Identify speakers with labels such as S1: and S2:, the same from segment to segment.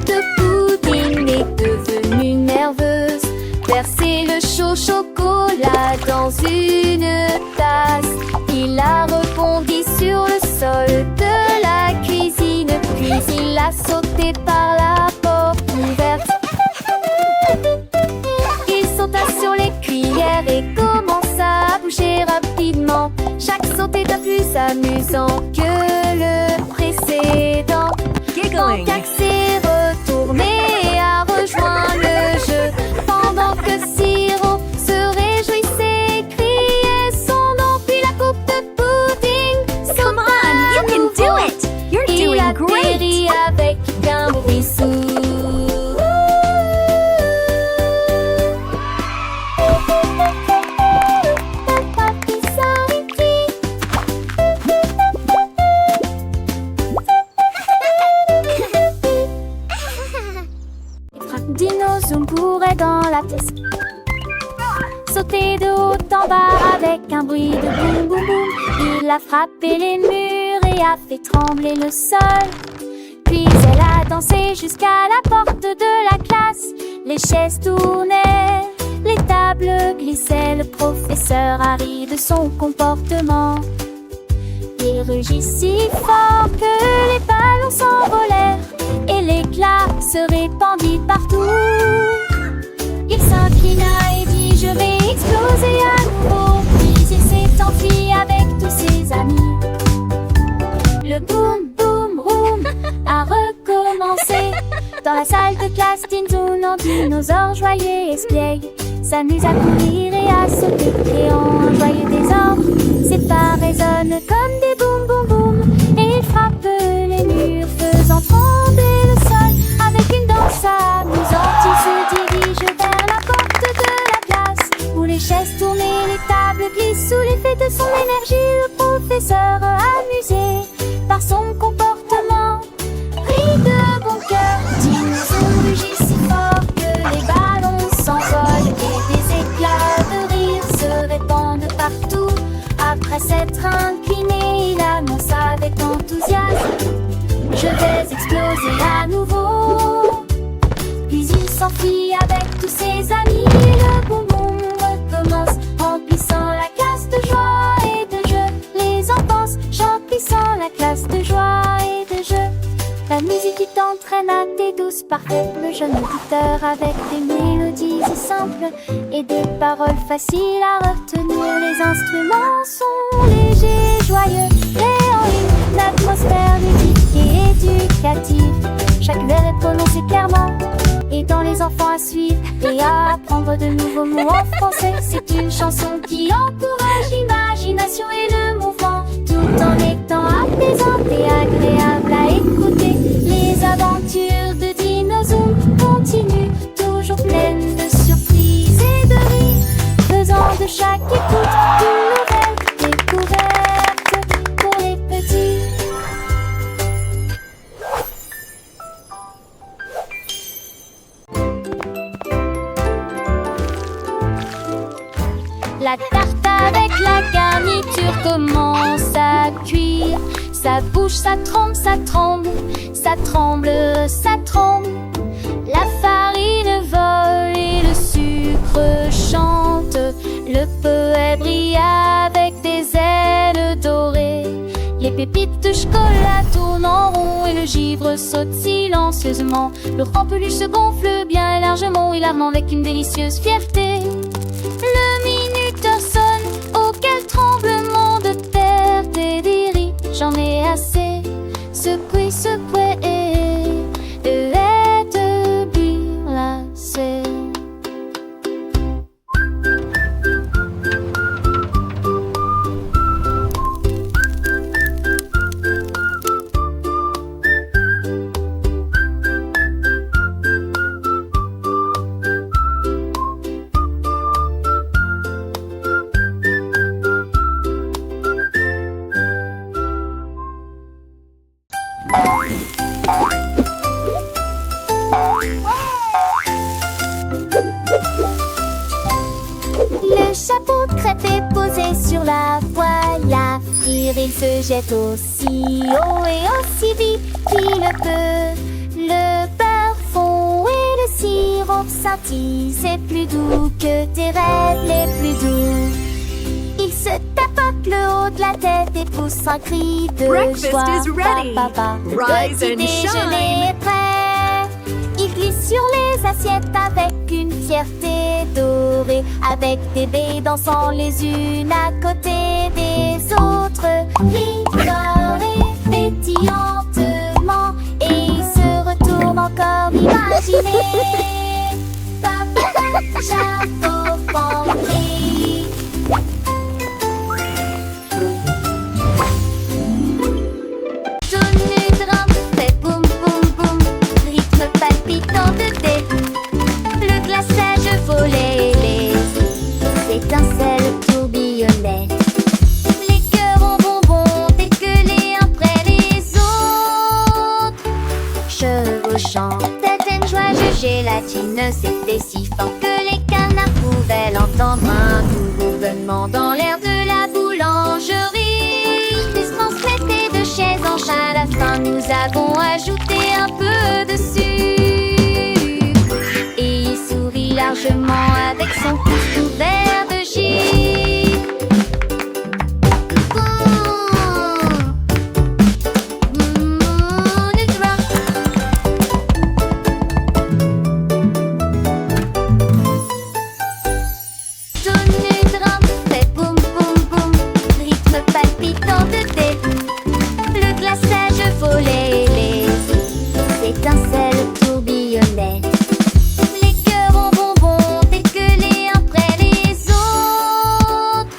S1: de pudding est devenue nerveuse. Verser le chaud chocolat dans une tasse. Il a rebondi sur le sol de la cuisine, puis il a sauté par la porte ouverte. Il sauta sur les cuillères et commença à bouger rapidement. Chaque saut était plus amusant que le précédent. Quand Cac s'est retourné à rejoindre le jeu, pendant que Siro se réjouissait et criait son nom, puis la coupe de pudding.
S2: Come on, you can do it! You're
S1: Il
S2: doing great!
S1: atterrit avec un bruit sourd. Dinozoom courait dans la pièce, sautait de haut en bas avec un bruit de boum boum boum. Il a frappé les murs et a fait trembler le sol. Puis elle a dansé jusqu'à la porte de la classe. Les chaises tournaient, les tables glissaient. Le professeur a ri de son comportement. Il rugit si fort que les ballons s'envolèrent et l'éclat se répandit partout. Il s'inclina et dit: je vais exploser à nouveau. Puis il s'est enfui avec tous ses amis. Le boum boum boum a recommencé. Dans la salle de classe, Tintoun en dinosaure joyeux et espiègle s'amuse à courir et à sauter, créant un joyeux désordre. Ses pas résonnent comme des boum boum boum et il frappe les murs, faisant trembler le sol. Avec une danse amusante, il se dirige vers la porte de la classe, où les chaises tournent et les tables glissent. Sous l'effet de son énergie, le professeur, amusé par son comportement, pris de bon cœur. Dinozoom rugit si fort que les ballons s'envolent et des éclats de rire se répandent partout. Après s'être incliné, il annonça avec enthousiasme: je vais exploser à nouveau. Puis il s'enfuit avec tous ses amis. Le boum boum recommence, remplissant la classe de joie et de jeu. Les enfants remplissant la classe de joie et de jeu. La musique qui t'entraîne à tes douces parfaits. Le jeune auditeur avec des mélodies si simples et des paroles faciles à retenir. Les instruments sont légers et joyeux, créant une atmosphère ludique et éducative. Chaque vers est prononcé clairement, aidant les enfants à suivre et à apprendre de nouveaux mots en français. C'est une chanson qui encourage l'imagination et le mouvement, tout en étant apaisante et agréable à écouter. Les aventures de Dinozoom continuent, toujours pleines de surprises et de rires, faisant de chaque écoute une nouvelle découverte pour les petits. La tarte avec la garniture commence à cuire. Ça bouge, ça tremble, ça tremble, ça tremble, ça tremble. La farine vole et le sucre chante. Le poète brille avec des ailes dorées. Les pépites de chocolat tournent en rond et le givre saute silencieusement. Le rempeluche se gonfle bien et largement, il arme avec une délicieuse fierté. Le minuteur sonne, auquel tremblement de terre délire. J'en ai assez, secoué, secoué de être glacée. Le chapeau de crêpe est posé sur la poêle à frire. Il se jette aussi haut et aussi vite qu'il le peut. Le beurre petit, c'est plus doux que tes rêves les plus doux. Il se tapote le haut de la tête et pousse un cri de
S2: Breakfast
S1: joie.
S2: is ready.
S1: Papa,
S2: Rise
S1: petit
S2: and
S1: déjeuner est prêt. Il glisse sur les assiettes avec une fierté dorée, avec des baies dansant les unes à côté des autres. Rigole et pétillantement, et il se retourne encore imaginer. Papa, chapeau bandé. Tenu drum fait boum boum boum, rythme palpitant de thé. Le glaçage volait et les étincelles tourbillonnaient. Les cœurs en bonbons dégueulés après les autres. Chevauchant certaines joies de gélatine, c'était si fort que les canards pouvaient l'entendre. Un doux bourdonnement dans l'air de la boulangerie. Ils se transmettaient de chaise en chaise. À la fin, nous avons ajouté un peu de sucre. Et il sourit largement avec son pouce couvert de givre. Le drop. Tenu drum fait boum boum boum, rythme palpitant de thé. Le glaçage volait et les étincelles tourbillonnaient. Les cœurs en bonbons dégueulés après les autres.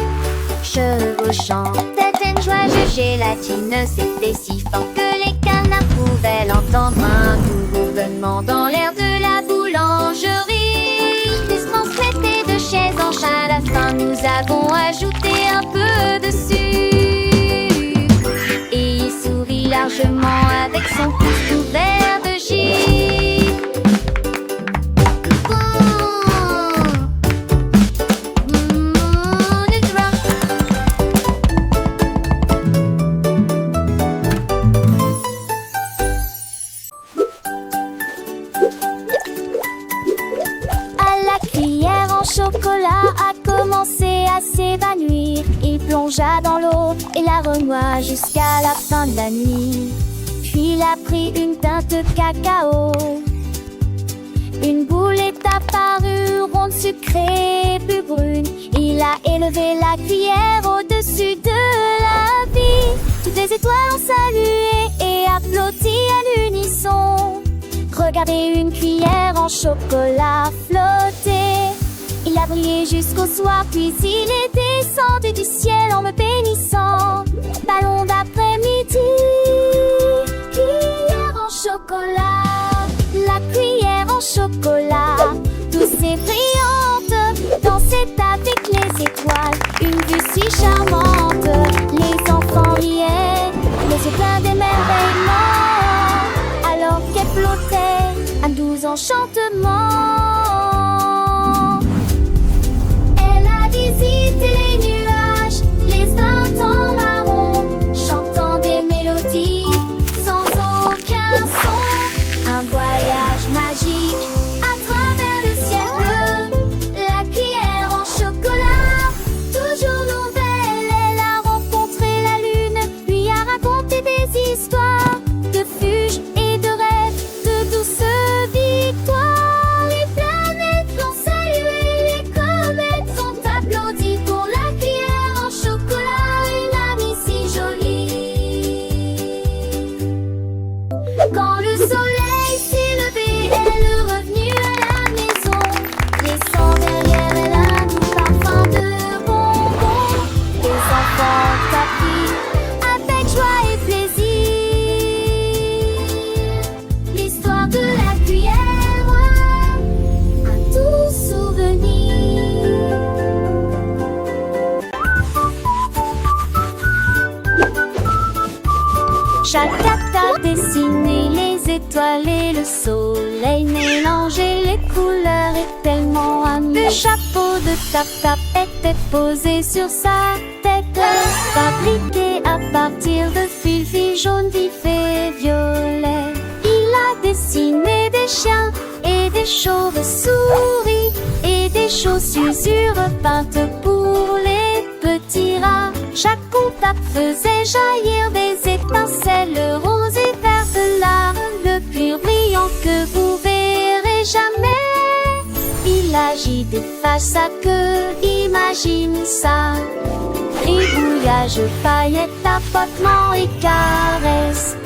S1: Chevauchant certaines joies de gélatine, c'était si fort que les canards pouvaient l'entendre. Un doux bourdonnement dans l'air de la boulangerie. Ils se transmettaient de chaise en chaise. À la fin, nous avons ajouté un peu de sucre. Et il sourit largement avec son pouce couvert de givre. Le drop. À la cuillère en chocolat a commencé à s'évanouir. Il plongea dans l'eau et la renoua jusqu'à la fin de la nuit. Puis il a pris une teinte de cacao. Une boule est apparue, ronde, sucrée, plus brune. Il a élevé la cuillère au-dessus de la vie. Toutes les étoiles ont salué et applaudi à l'unisson. Regardez une cuillère en chocolat flotter. Il a brillé jusqu'au soir, puis il est descendu du ciel en me bénissant. Ballon d'après-midi, cuillère en chocolat. La cuillère en chocolat, douce et brillante, dansait avec les étoiles, une vue si charmante. Les enfants riaient, les yeux pleins d'émerveillement, alors qu'elle flottait, un doux enchantement. Elle a visité les nuages, les instants marrons, chantant des mélodies sans aucun son. Un voyage magique à travers le ciel bleu. La cuillère en chocolat, toujours nouvelle. Elle a rencontré la lune, lui a raconté des histoires de fuges et de rêves, de douces victoires. Les planètes l'ont salué, les comètes sont applaudies pour la cuillère en chocolat, une amie si jolie. Quand le soleil s'est levé, elle est revenue à la maison, laissant derrière elle un doux parfum de bonbons. Les enfants ont appris avec joie et plaisir l'histoire de la cuillère, un doux souvenir. Chacun a dessiné les étoiles et le soleil, mélangé les couleurs et tellement amusé. Le chapeau de tap-tap était posé sur sa tête, fabriqué à partir de fils jaunes, vifs et violets. Il a dessiné des chiens et des chauves-souris. contes pour les petits rats. Chaque contact faisait jaillir des étincelles roses et vertes là, le pur brillant que vous verrez jamais. Il agit des faces à queue, imagine ça. Gribouillage, paillettes, tapotement et caresses.